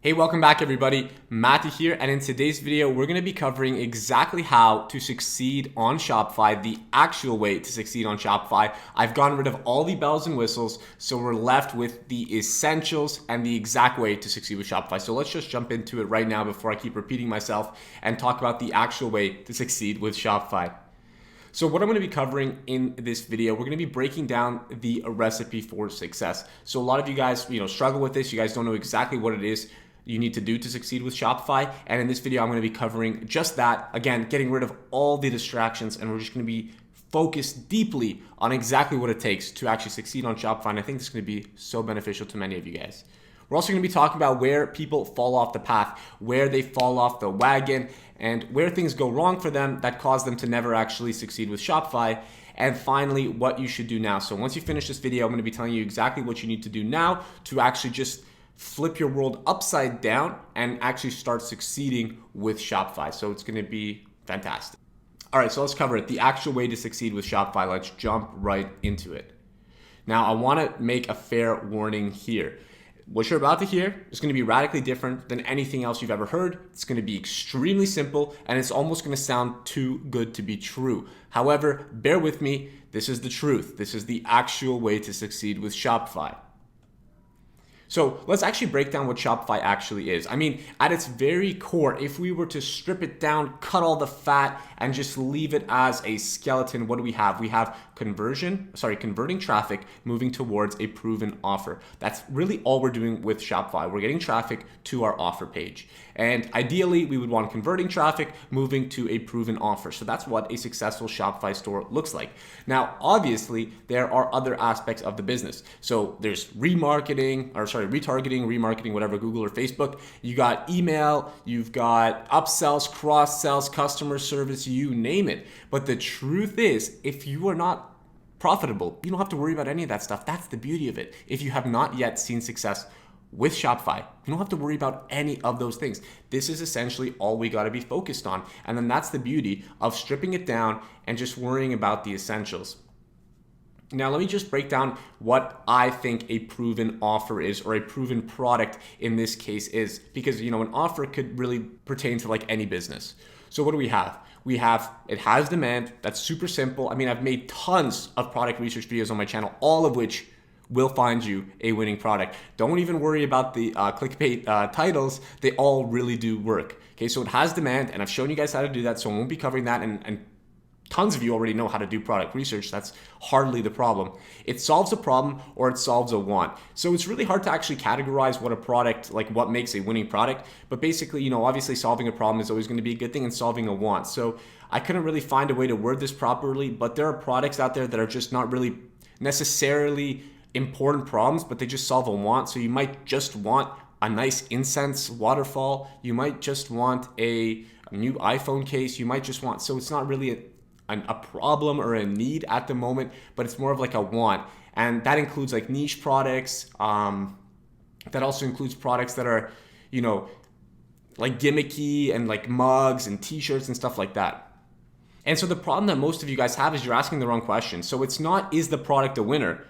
Hey, welcome back everybody. Matty here, and in today's video, we're gonna be covering exactly how to succeed on Shopify, the actual way to succeed on Shopify. I've gotten rid of all the bells and whistles, so we're left with the essentials and the exact way to succeed with Shopify. So let's just jump into it right now before I keep repeating myself and talk about the actual way to succeed with Shopify. So what I'm going to be covering in this video, we're going to be breaking down the recipe for success. So a lot of you guys, struggle with this. You guys don't know exactly what it is you need to do to succeed with Shopify. And in this video, I'm going to be covering just that. Again, getting rid of all the distractions, and we're just going to be focused deeply on exactly what it takes to actually succeed on Shopify. And I think this is going to be so beneficial to many of you guys. We're also going to be talking about where people fall off the path, where they fall off the wagon, and where things go wrong for them that cause them to never actually succeed with Shopify. And finally, what you should do now. So once you finish this video, I'm going to be telling you exactly what you need to do now to actually just flip your world upside down and actually start succeeding with Shopify. So it's going to be fantastic. All right, so let's cover it. The actual way to succeed with Shopify. Let's jump right into it. Now, I want to make a fair warning here. What you're about to hear is going to be radically different than anything else you've ever heard. It's going to be extremely simple, and it's almost going to sound too good to be true. However, bear with me. This is the truth. This is the actual way to succeed with Shopify. So let's actually break down what Shopify actually is. I mean, at its very core, if we were to strip it down, cut all the fat, and just leave it as a skeleton, what do we have? We have converting traffic moving towards a proven offer. That's really all we're doing with Shopify. We're getting traffic to our offer page. And ideally, we would want converting traffic moving to a proven offer. So that's what a successful Shopify store looks like. Now, obviously, there are other aspects of the business. So there's retargeting, whatever, Google or Facebook. You got email, you've got upsells, cross-sells, customer service, you name it. But the truth is, if you are not profitable, you don't have to worry about any of that stuff. That's the beauty of it. If you have not yet seen success with Shopify, you don't have to worry about any of those things. This is essentially all we got to be focused on. And then that's the beauty of stripping it down and just worrying about the essentials. Now, let me just break down what I think a proven offer is, or a proven product in this case is, because, an offer could really pertain to like any business. So what do we have? It has demand. That's super simple. I mean, I've made tons of product research videos on my channel, all of which will find you a winning product. Don't even worry about the clickbait titles. They all really do work. Okay, so it has demand, and I've shown you guys how to do that, so I won't be covering that, and tons of you already know how to do product research. That's hardly the problem. It solves a problem, or it solves a want. So it's really hard to actually categorize what a product, like what makes a winning product. But basically, obviously solving a problem is always going to be a good thing, and solving a want. So I couldn't really find a way to word this properly, but there are products out there that are just not really necessarily important problems, but they just solve a want. So you might just want a nice incense waterfall. You might just want a new iPhone case. You might just want, so it's not really a problem or a need at the moment, but it's more of like a want. And that includes like niche products. That also includes products that are, like gimmicky, and like mugs and t-shirts and stuff like that. And so the problem that most of you guys have is you're asking the wrong question. So it's not, is the product a winner,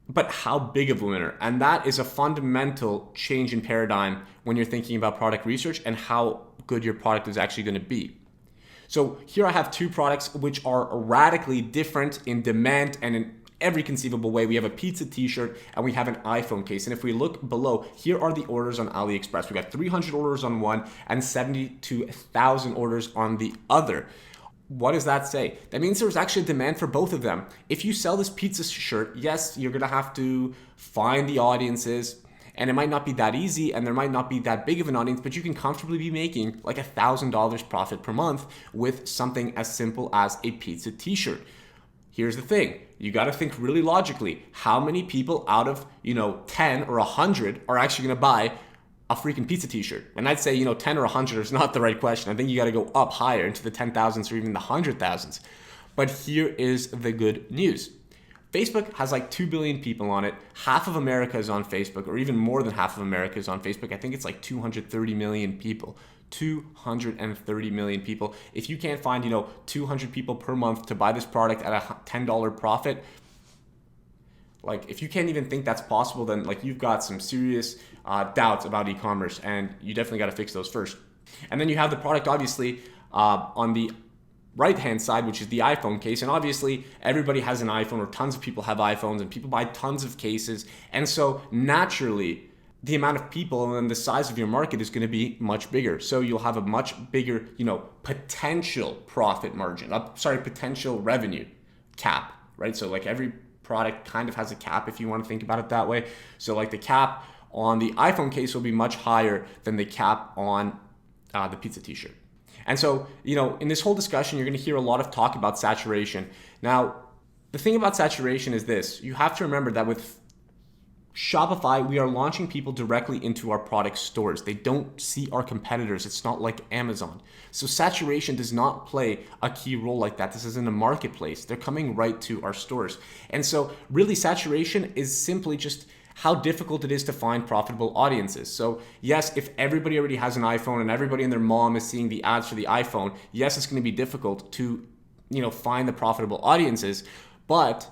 but how big of a winner? And that is a fundamental change in paradigm when you're thinking about product research and how good your product is actually going to be. So here I have two products which are radically different in demand and in every conceivable way. We have a pizza t-shirt and we have an iPhone case. And if we look below, here are the orders on AliExpress. We got 300 orders on one and 72,000 orders on the other. What does that say? That means there's actually a demand for both of them. If you sell this pizza shirt, yes, you're gonna have to find the audiences, and it might not be that easy, and there might not be that big of an audience, but you can comfortably be making like $1,000 profit per month with something as simple as a pizza t-shirt. Here's the thing. You got to think really logically. How many people out of, 10 or 100 are actually going to buy a freaking pizza t-shirt? And I'd say, 10 or 100 is not the right question. I think you got to go up higher into the 10,000s or even the 100,000s. But here is the good news. Facebook has like 2 billion people on it. Half of America is on Facebook, or even more than half of America is on Facebook. I think it's like 230 million people. 230 million people. If you can't find, 200 people per month to buy this product at a $10 profit, Like, if you can't even think that's possible, then like you've got some serious doubts about e-commerce, and you definitely got to fix those first. And then you have the product, obviously, on the right hand side, which is the iPhone case. And obviously everybody has an iPhone, or tons of people have iPhones, and people buy tons of cases. And so naturally, the amount of people and the size of your market is going to be much bigger. So you'll have a much bigger, potential profit margin, potential revenue cap, right? So like every product kind of has a cap, if you want to think about it that way. So like the cap on the iPhone case will be much higher than the cap on the pizza t-shirt. And so, in this whole discussion, you're going to hear a lot of talk about saturation. Now, the thing about saturation is this. You have to remember that with Shopify, we are launching people directly into our product stores. They don't see our competitors. It's not like Amazon. So saturation does not play a key role like that. This isn't a marketplace. They're coming right to our stores. And so really, saturation is simply just how difficult it is to find profitable audiences. So yes, if everybody already has an iPhone and everybody and their mom is seeing the ads for the iPhone, yes, it's going to be difficult to, find the profitable audiences, but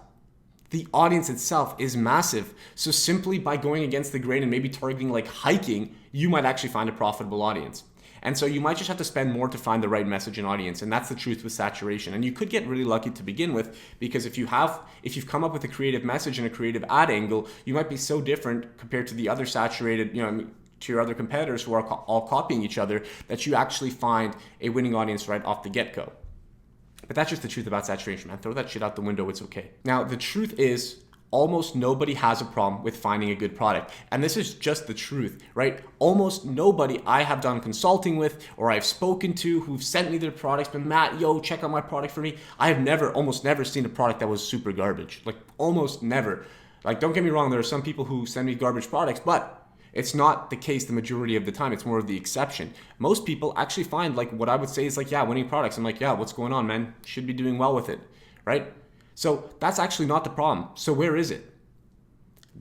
the audience itself is massive. So simply by going against the grain and maybe targeting like hiking, you might actually find a profitable audience. And so you might just have to spend more to find the right message and audience. And that's the truth with saturation. And you could get really lucky to begin with, because if you've come up with a creative message and a creative ad angle, you might be so different compared to the other saturated, to your other competitors who are all copying each other, that you actually find a winning audience right off the get-go. But that's just the truth about saturation, man. Throw that shit out the window, it's okay. Now, the truth is, almost nobody has a problem with finding a good product. And this is just the truth, right? Almost nobody I have done consulting with or I've spoken to who've sent me their products, but Matt, check out my product for me. I have almost never seen a product that was super garbage. Like, almost never. Like, don't get me wrong, there are some people who send me garbage products, but it's not the case the majority of the time. It's more of the exception. Most people actually find, like, what I would say is like, winning products. I'm like, what's going on, man? Should be doing well with it, right? So that's actually not the problem. So where is it?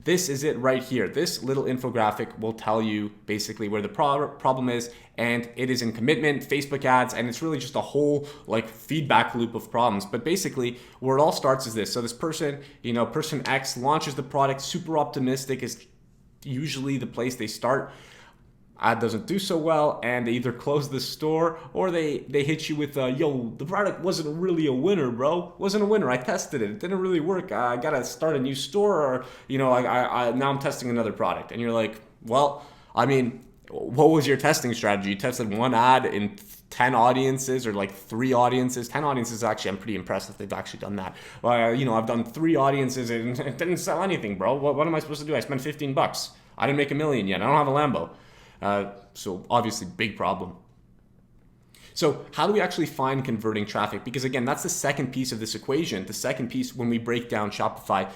This is it right here. This little infographic will tell you basically where the problem is, and it is in commitment, Facebook ads, and it's really just a whole like feedback loop of problems. But basically where it all starts is this. So this person, person X launches the product, super optimistic is usually the place they start. Ad doesn't do so well, and they either close the store or they hit you with, the product wasn't really a winner, bro. Wasn't a winner. I tested it. It didn't really work. I gotta start a new store, or I now I'm testing another product. And you're like, well, I mean, what was your testing strategy? You tested one ad in 10 audiences or like 3 audiences. 10 audiences, actually, I'm pretty impressed if they've actually done that. Well, I've done 3 audiences and it didn't sell anything, bro. What am I supposed to do? I spent $15. I didn't make $1 million yet. I don't have a Lambo. So obviously big problem. So how do we actually find converting traffic? Because again, that's the second piece of this equation, the second piece when we break down Shopify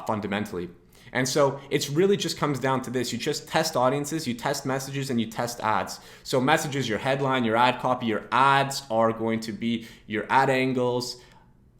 fundamentally. And so it's really just comes down to this. You just test audiences, you test messages, and you test ads. So messages, your headline, your ad copy, your ads are going to be your ad angles,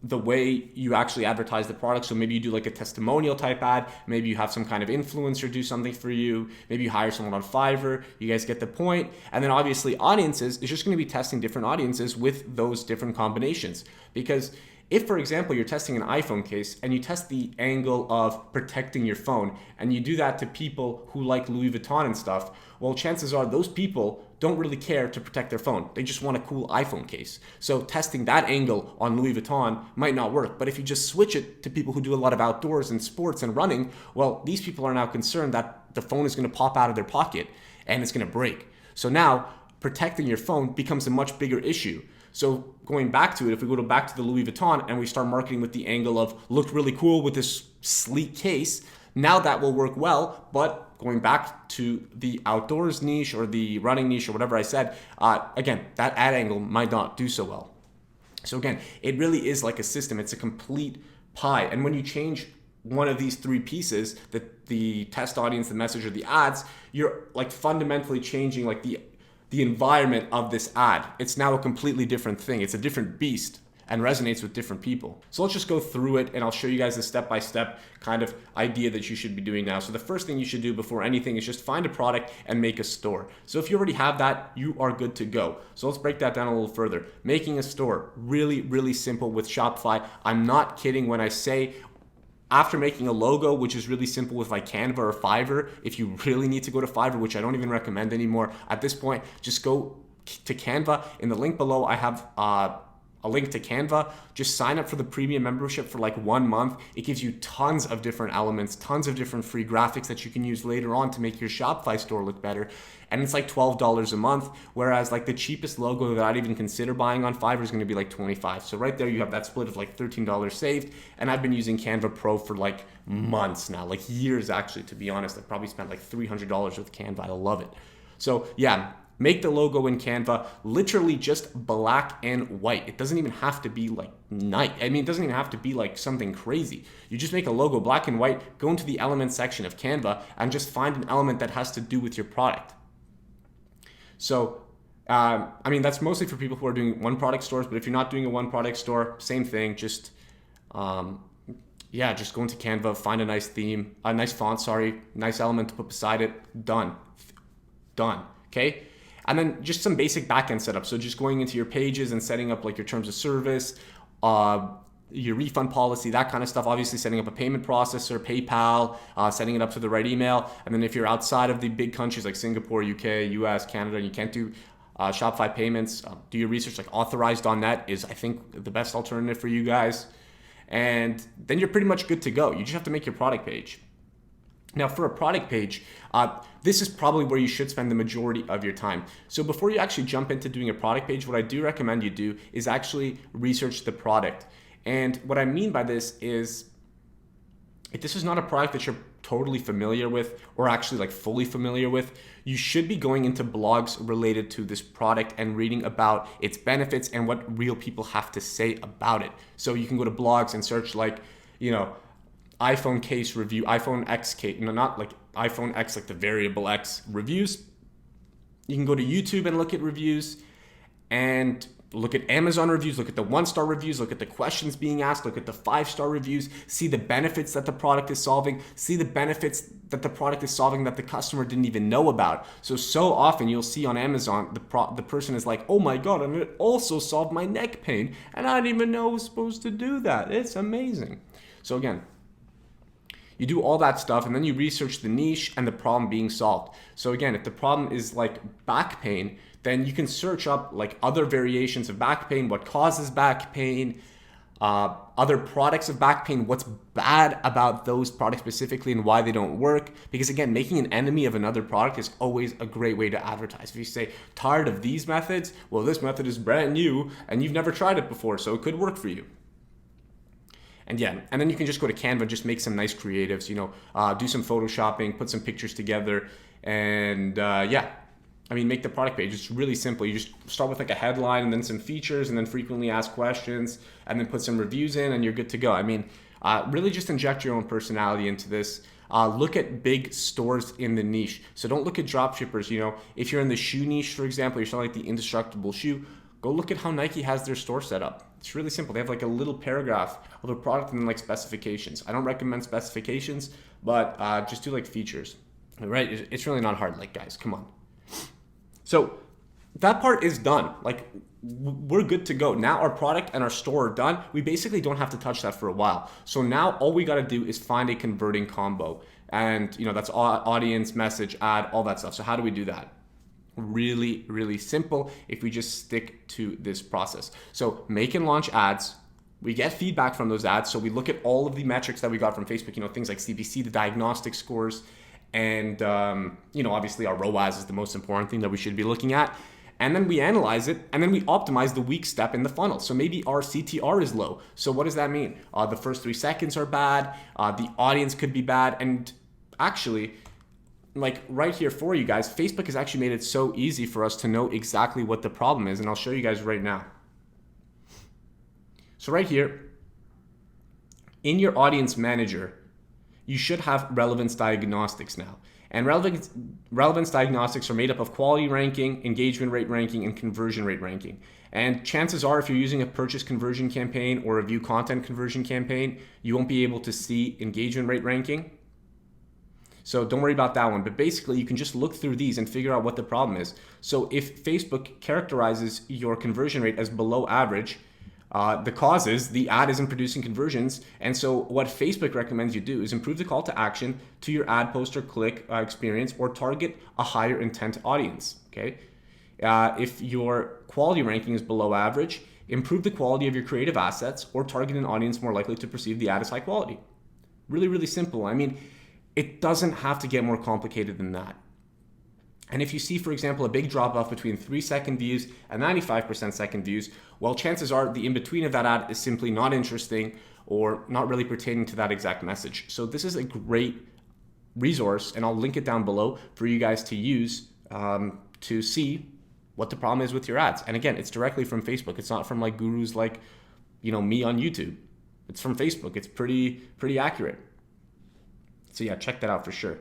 the way you actually advertise the product. So maybe you do like a testimonial type ad. Maybe you have some kind of influencer do something for you. Maybe you hire someone on Fiverr. You guys get the point. And then obviously audiences is just going to be testing different audiences with those different combinations. Because if, for example, you're testing an iPhone case and you test the angle of protecting your phone, and you do that to people who like Louis Vuitton and stuff, well, chances are those people don't really care to protect their phone. They just want a cool iPhone case. So testing that angle on Louis Vuitton might not work. But if you just switch it to people who do a lot of outdoors and sports and running, well, these people are now concerned that the phone is going to pop out of their pocket and it's going to break. So now protecting your phone becomes a much bigger issue. So going back to it, if we go back to the Louis Vuitton and we start marketing with the angle of looked really cool with this sleek case, now that will work well. But going back to the outdoors niche or the running niche or whatever I said, again, that ad angle might not do so well. So again, it really is like a system. It's a complete pie. And when you change one of these 3 pieces, the test audience, the message, or the ads, you're like fundamentally changing like the environment of this ad. It's now a completely different thing. It's a different beast and resonates with different people. So let's just go through it and I'll show you guys the step-by-step kind of idea that you should be doing now. So the first thing you should do before anything is just find a product and make a store. So if you already have that, you are good to go. So let's break that down a little further. Making a store, really, really simple with Shopify. I'm not kidding when I say after making a logo, which is really simple with like Canva or Fiverr, if you really need to go to Fiverr, which I don't even recommend anymore at this point, just go to Canva. In the link below, I have a link to Canva. Just sign up for the premium membership for like 1 month. It gives you tons of different elements, tons of different free graphics that you can use later on to make your Shopify store look better. And it's like $12 a month, whereas like the cheapest logo that I'd even consider buying on Fiverr is going to be like $25. So right there you have that split of like $13 saved. And I've been using Canva Pro for like months now, like years actually, to be honest. I've probably spent like $300 with Canva. I love it. So yeah, make the logo in Canva, literally just black and white. It doesn't even have to be like night. I mean, it doesn't even have to be like something crazy. You just make a logo black and white, go into the element section of Canva and just find an element that has to do with your product. So, I mean, that's mostly for people who are doing one product stores, but if you're not doing a one product store, same thing, just, just go into Canva, find a nice theme, a nice font, nice element to put beside it, done, okay? And then just some basic backend setup. So just going into your pages and setting up like your terms of service, your refund policy, that kind of stuff. Obviously setting up a payment processor, PayPal, setting it up to the right email. And then if you're outside of the big countries like Singapore, UK, US, Canada, and you can't do Shopify payments, do your research. Like authorized.net is, I think, the best alternative for you guys. And then you're pretty much good to go. You just have to make your product page. Now for a product page, this is probably where you should spend the majority of your time. So before you actually jump into doing a product page, what I do recommend you do is actually research the product. And what I mean by this is, if this is not a product that you're totally familiar with or actually like fully familiar with, you should be going into blogs related to this product and reading about its benefits and what real people have to say about it. So you can go to blogs and search like, iPhone case review, iPhone X case, not like iPhone X, like the variable X reviews. You can go to YouTube and look at reviews and look at Amazon reviews, look at the 1-star reviews, look at the questions being asked, look at the 5-star reviews, see the benefits that the product is solving, see the benefits that the product is solving that the customer didn't even know about. So often you'll see on Amazon, the person is like, oh my God, and it also solved my neck pain. And I didn't even know I was supposed to do that. It's amazing. So again, you do all that stuff and then you research the niche and the problem being solved. So again, if the problem is like back pain, then you can search up like other variations of back pain, what causes back pain, other products of back pain, what's bad about those products specifically and why they don't work. Because again, making an enemy of another product is always a great way to advertise. If you say, tired of these methods, well, this method is brand new and you've never tried it before, so it could work for you. And yeah, and then you can just go to Canva, just make some nice creatives, do some photoshopping, put some pictures together, and make the product page. It's really simple. You just start with like a headline and then some features and then frequently asked questions and then put some reviews in and you're good to go. I mean, really just inject your own personality into this. Look at big stores in the niche. So don't look at drop shippers. If you're in the shoe niche, for example, you're selling like the indestructible shoe, go look at how Nike has their store set up. It's really simple. They have like a little paragraph of a product and then like specifications. I don't recommend specifications, but just do like features, right? It's really not hard, like guys, come on. So that part is done. Like we're good to go. Now our product and our store are done. We basically don't have to touch that for a while. So now all we got to do is find a converting combo. And that's audience, message, ad, all that stuff. So how do we do that? Really, really simple if we just stick to this process. So make and launch ads. We get feedback from those ads. So we look at all of the metrics that we got from Facebook, things like CPC, the diagnostic scores, and obviously our ROAS is the most important thing that we should be looking at. And then we analyze it, and then we optimize the weak step in the funnel. So maybe our CTR is low. So what does that mean? The first 3 seconds are bad. The audience could be bad. And actually, like right here for you guys, Facebook has actually made it so easy for us to know exactly what the problem is. And I'll show you guys right now. So right here, in your audience manager, you should have relevance diagnostics now. And relevance diagnostics are made up of quality ranking, engagement rate ranking, and conversion rate ranking. And chances are, if you're using a purchase conversion campaign or a view content conversion campaign, you won't be able to see engagement rate ranking. So don't worry about that one. But basically, you can just look through these and figure out what the problem is. So if Facebook characterizes your conversion rate as below average, The cause is the ad isn't producing conversions. And so what Facebook recommends you do is improve the call to action to your ad post or click experience, or target a higher intent audience. Okay. If your quality ranking is below average, improve the quality of your creative assets or target an audience more likely to perceive the ad as high quality. Really, really simple. I mean, it doesn't have to get more complicated than that. And if you see, for example, a big drop off between 3-second views and 95% second views, well, chances are the in-between of that ad is simply not interesting or not really pertaining to that exact message. So this is a great resource, and I'll link it down below for you guys to use to see what the problem is with your ads. And again, it's directly from Facebook. It's not from like gurus like, me on YouTube. It's from Facebook. It's pretty accurate. So yeah, check that out for sure.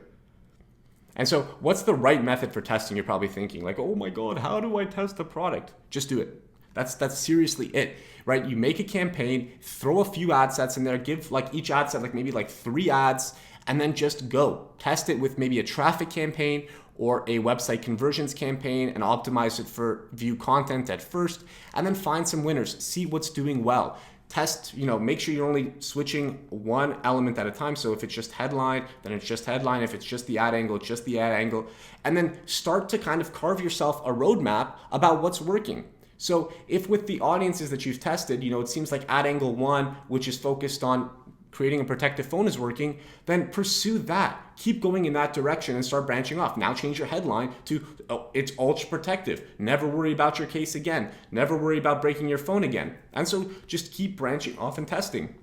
And so what's the right method for testing? You're probably thinking like, oh my God, how do I test a product? Just do it. That's seriously it, right? You make a campaign, throw a few ad sets in there, give like each ad set like maybe like 3 ads, and then just go. Test it with maybe a traffic campaign or a website conversions campaign and optimize it for view content at first, and then find some winners, see what's doing well. Test, make sure you're only switching one element at a time. So if it's just headline, then it's just headline. If it's just the ad angle, it's just the ad angle. And then start to kind of carve yourself a roadmap about what's working. So if with the audiences that you've tested, it seems like ad angle 1, which is focused on creating a protective phone, is working, then pursue that. Keep going in that direction and start branching off. Now change your headline to, it's ultra protective. Never worry about your case again. Never worry about breaking your phone again. And so just keep branching off and testing.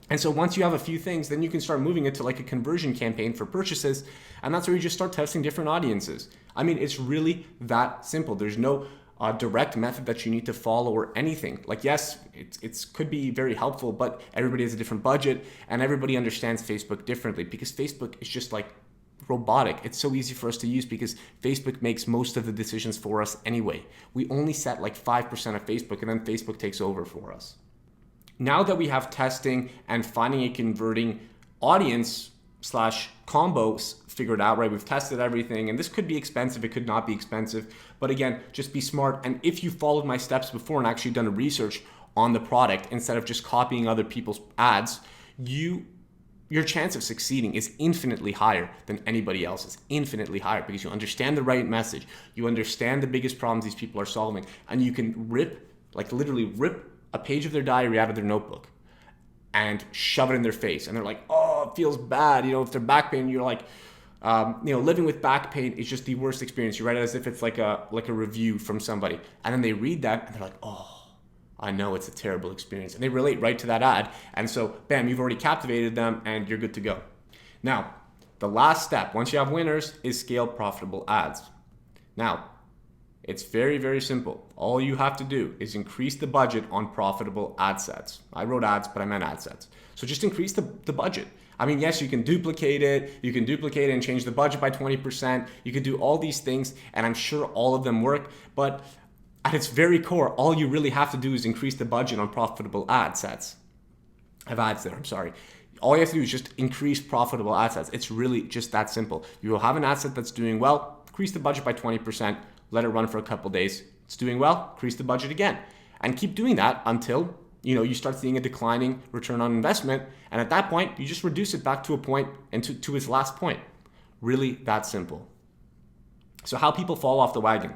And so once you have a few things, then you can start moving it to like a conversion campaign for purchases. And that's where you just start testing different audiences. I mean, it's really that simple. There's no direct method that you need to follow or anything. Like, yes, it could be very helpful, but everybody has a different budget and everybody understands Facebook differently, because Facebook is just like robotic. It's so easy for us to use because Facebook makes most of the decisions for us anyway. We only set like 5% of Facebook, and then Facebook takes over for us. Now that we have testing and finding a converting audience / combos figured out, right? We've tested everything, and this could be expensive, it could not be expensive, but again, just be smart. And if you followed my steps before and actually done a research on the product instead of just copying other people's ads, your chance of succeeding is infinitely higher than anybody else's, infinitely higher, because you understand the right message, you understand the biggest problems these people are solving, and you can literally rip a page of their diary out of their notebook and shove it in their face. And they're like, oh, it feels bad. If they're back pain, you're like, living with back pain is just the worst experience. You write it as if it's like a review from somebody. And then they read that and they're like, oh, I know it's a terrible experience. And they relate right to that ad. And so, bam, you've already captivated them and you're good to go. Now, the last step, once you have winners, is scale profitable ads. Now, it's very, very simple. All you have to do is increase the budget on profitable ad sets. I wrote ads, but I meant ad sets. So just increase the budget. I mean, yes, you can duplicate it. You can duplicate it and change the budget by 20%. You can do all these things, and I'm sure all of them work. But at its very core, all you really have to do is increase the budget on profitable ad sets. I have ads there, I'm sorry. All you have to do is just increase profitable ad sets. It's really just that simple. You will have an ad set that's doing well, increase the budget by 20%. Let it run for a couple days. It's doing well, increase the budget again. And keep doing that until you start seeing a declining return on investment. And at that point, you just reduce it back to a point and to its last point. Really that simple. So how people fall off the wagon.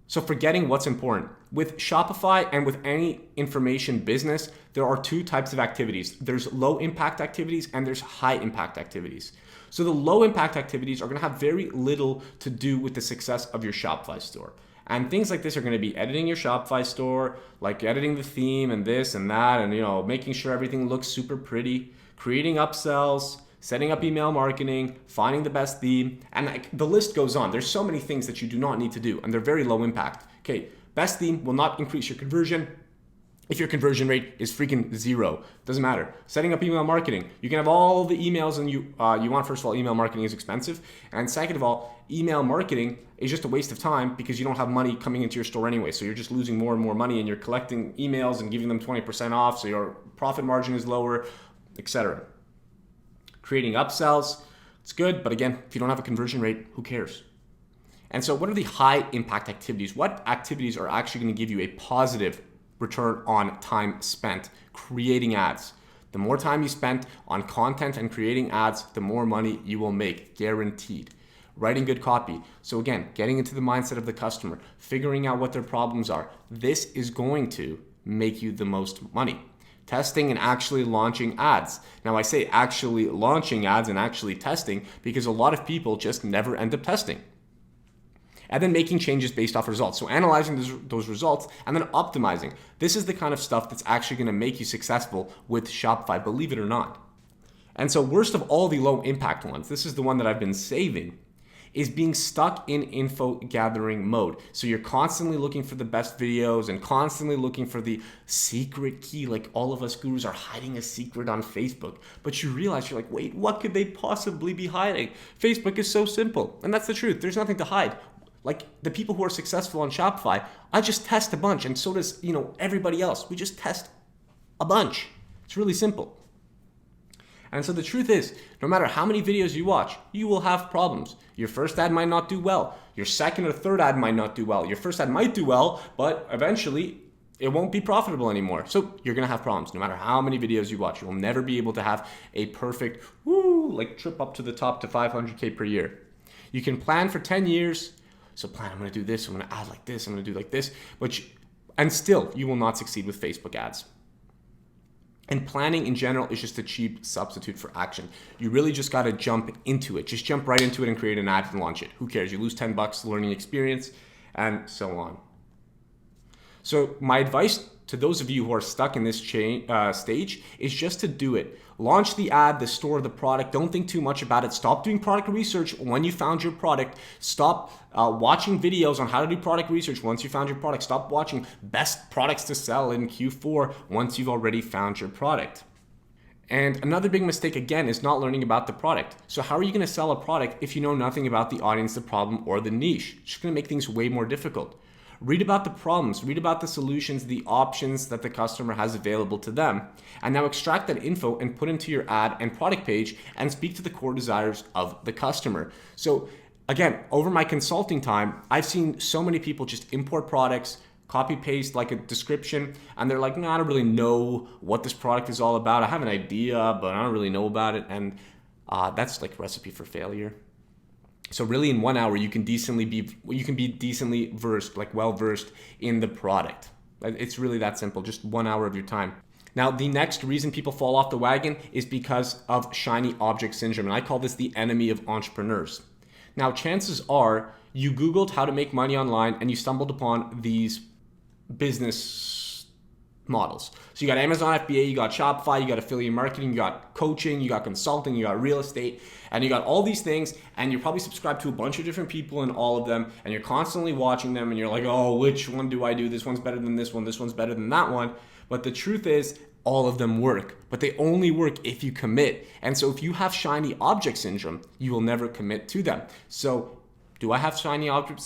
So forgetting what's important. With Shopify and with any information business, there are 2 types of activities. There's low impact activities and there's high impact activities. So the low impact activities are going to have very little to do with the success of your Shopify store. And things like this are going to be editing your Shopify store, like editing the theme and this and that, and making sure everything looks super pretty, creating upsells, setting up email marketing, finding the best theme, and the list goes on. There's so many things that you do not need to do, and they're very low impact. Okay, best theme will not increase your conversion if your conversion rate is freaking 0. Doesn't matter. Setting up email marketing. You can have all the emails and you want. First of all, email marketing is expensive. And second of all, email marketing is just a waste of time because you don't have money coming into your store anyway. So you're just losing more and more money, and you're collecting emails and giving them 20% off. So your profit margin is lower, etc. Creating upsells, it's good. But again, if you don't have a conversion rate, who cares? And so what are the high impact activities? What activities are actually going to give you a positive return on time spent creating ads. The more time you spend on content and creating ads, the more money you will make, guaranteed. Writing good copy. So again, getting into the mindset of the customer, figuring out what their problems are. This is going to make you the most money. Testing and actually launching ads. Now I say actually launching ads and actually testing because a lot of people just never end up testing. And then making changes based off results. So analyzing those results and then optimizing. This is the kind of stuff that's actually going to make you successful with Shopify, believe it or not. And so worst of all the low impact ones, this is the one that I've been saving, is being stuck in info gathering mode. So you're constantly looking for the best videos and constantly looking for the secret key. Like all of us gurus are hiding a secret on Facebook, but you realize you're like, wait, what could they possibly be hiding? Facebook is so simple. And that's the truth. There's nothing to hide. Like the people who are successful on Shopify, I just test a bunch, and so does, everybody else. We just test a bunch. It's really simple. And so the truth is, no matter how many videos you watch, you will have problems. Your first ad might not do well. Your second or third ad might not do well. Your first ad might do well, but eventually it won't be profitable anymore. So you're gonna have problems no matter how many videos you watch. You will never be able to have a perfect, trip up to the top to 500K per year. You can plan for 10 years. So plan, I'm gonna do this, I'm gonna add like this, I'm gonna do like this, and still you will not succeed with Facebook ads. And planning in general is just a cheap substitute for action. You really just gotta jump into it. Just jump right into it and create an ad and launch it. Who cares? You lose $10 learning experience and so on. So my advice to those of you who are stuck in this stage is just to do it. Launch the ad, the store, the product. Don't think too much about it. Stop doing product research when you found your product. Stop watching videos on how to do product research once you found your product. Stop watching best products to sell in Q4 once you've already found your product. And another big mistake, again, is not learning about the product. So how are you going to sell a product if you know nothing about the audience, the problem, or the niche? It's just going to make things way more difficult. Read about the problems, read about the solutions, the options that the customer has available to them, and now extract that info and put into your ad and product page and speak to the core desires of the customer. So again, over my consulting time, I've seen so many people just import products, copy paste like a description, and they're like, no, I don't really know what this product is all about. I have an idea, but I don't really know about it. And that's like a recipe for failure. So really in 1 hour, you can be decently versed, like well versed in the product. It's really that simple, just 1 hour of your time. Now, the next reason people fall off the wagon is because of shiny object syndrome. And I call this the enemy of entrepreneurs. Now, chances are you Googled how to make money online and you stumbled upon these business models. So you got Amazon FBA, you got Shopify, you got affiliate marketing, you got coaching, you got consulting, you got real estate, and you got all these things, and you're probably subscribed to a bunch of different people in all of them, and you're constantly watching them, and you're like, oh, which one do I do? This one's better than this one's better than that one. But the truth is, all of them work, but they only work if you commit. And so if you have shiny object syndrome, you will never commit to them. So do I have shiny object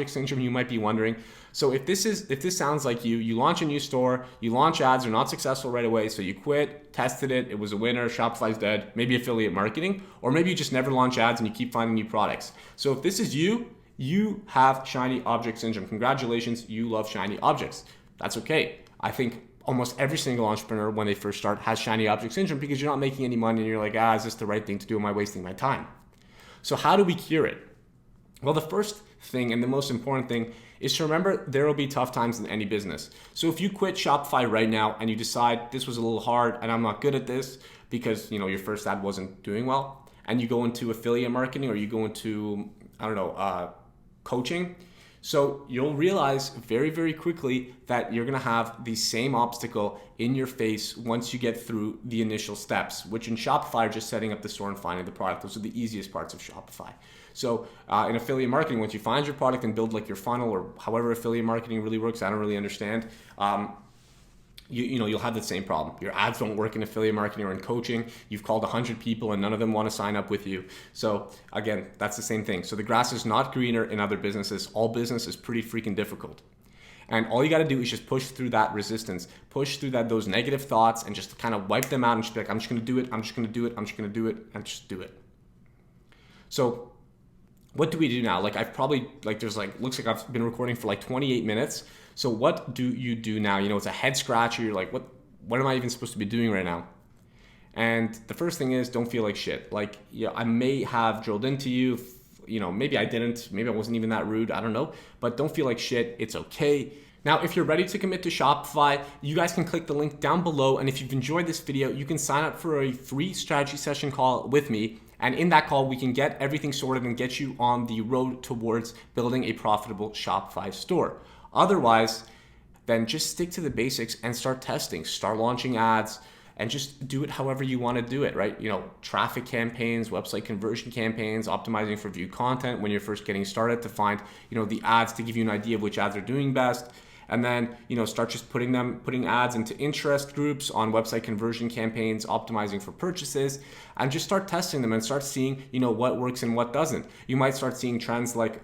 syndrome? You might be wondering. So if this sounds like you launch a new store, you launch ads, you're not successful right away, so you quit, tested it was a winner, Shopify's dead, maybe affiliate marketing, or maybe you just never launch ads and you keep finding new products. So if this is you have shiny object syndrome. Congratulations, you love shiny objects. That's okay. I think almost every single entrepreneur when they first start has shiny object syndrome because you're not making any money and you're like, is this the right thing to do? Am I wasting my time? So how do we cure it? Well, the first thing and the most important thing is to remember there will be tough times in any business. So if you quit Shopify right now and you decide this was a little hard and I'm not good at this because your first ad wasn't doing well, and you go into affiliate marketing or you go into coaching, so you'll realize very, very quickly that you're gonna have the same obstacle in your face once you get through the initial steps, which in Shopify are just setting up the store and finding the product. Those are the easiest parts of Shopify. So in affiliate marketing, once you find your product and build like your funnel or however affiliate marketing really works, I don't really understand, you'll have the same problem. Your ads don't work in affiliate marketing or in coaching. You've called 100 people and none of them want to sign up with you. So again, that's the same thing. So the grass is not greener in other businesses. All business is pretty freaking difficult. And all you got to do is just push through that resistance, push through those negative thoughts and just kind of wipe them out and just be like, I'm just going to do it. I'm just going to do it. I'm just going to do it and just do it. So what do we do now? Like I've probably, like there's like, looks like I've been recording for like 28 minutes. So what do you do now? You know, it's a head scratcher. You're like, what am I even supposed to be doing right now? And the first thing is, don't feel like shit. Like, yeah, I may have drilled into you, you know, maybe I didn't, maybe I wasn't even that rude, I don't know, but don't feel like shit, it's okay. Now, if you're ready to commit to Shopify, you guys can click the link down below. And if you've enjoyed this video, you can sign up for a free strategy session call with me. And in that call, we can get everything sorted and get you on the road towards building a profitable Shopify store. Otherwise, then just stick to the basics and start testing, start launching ads, and just do it however you want to do it, right? You know, traffic campaigns, website conversion campaigns, optimizing for view content when you're first getting started to find, you know, the ads to give you an idea of which ads are doing best. And then, you know, start just putting ads into interest groups on website conversion campaigns, optimizing for purchases, and just start testing them and start seeing, you know, what works and what doesn't. You might start seeing trends like,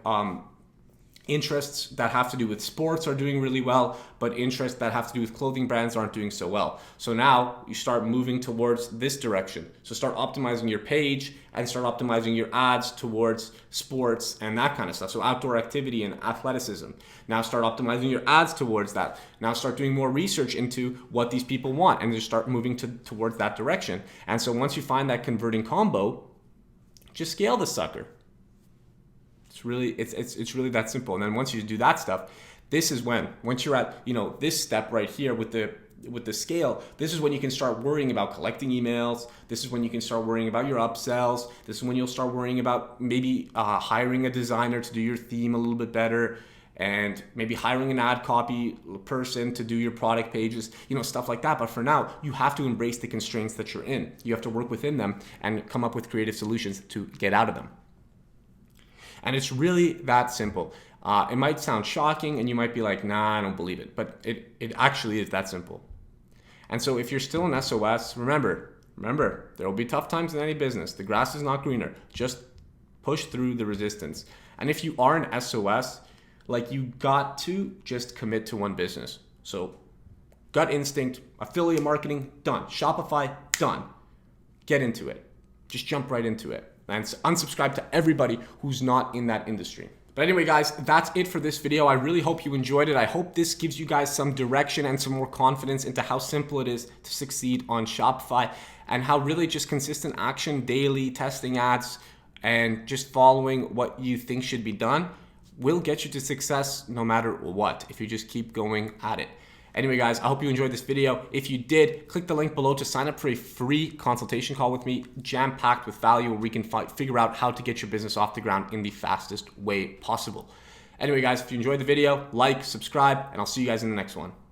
interests that have to do with sports are doing really well, but interests that have to do with clothing brands aren't doing so well. So now you start moving towards this direction. So start optimizing your page and start optimizing your ads towards sports and that kind of stuff. So outdoor activity and athleticism. Now start optimizing your ads towards that. Now start doing more research into what these people want and just start moving towards that direction. And so once you find that converting combo, just scale the sucker. It's really that simple. And then once you do that stuff, this is once you're at, you know, this step right here with the scale, this is when you can start worrying about collecting emails. This is when you can start worrying about your upsells. This is when you'll start worrying about maybe hiring a designer to do your theme a little bit better, and maybe hiring an ad copy person to do your product pages, you know, stuff like that. But for now, you have to embrace the constraints that you're in. You have to work within them and come up with creative solutions to get out of them. And it's really that simple. It might sound shocking and you might be like, nah, I don't believe it. But it actually is that simple. And so if you're still in SOS, remember, there will be tough times in any business. The grass is not greener. Just push through the resistance. And if you are in SOS, like, you got to just commit to one business. So gut instinct, affiliate marketing, done. Shopify, done. Get into it. Just jump right into it. And unsubscribe to everybody who's not in that industry. But anyway, guys, that's it for this video. I really hope you enjoyed it. I hope this gives you guys some direction and some more confidence into how simple it is to succeed on Shopify, and how really just consistent action, daily testing ads, and just following what you think should be done will get you to success no matter what, if you just keep going at it. Anyway, guys, I hope you enjoyed this video. If you did, click the link below to sign up for a free consultation call with me, jam-packed with value, where we can figure out how to get your business off the ground in the fastest way possible. Anyway, guys, if you enjoyed the video, like, subscribe, and I'll see you guys in the next one.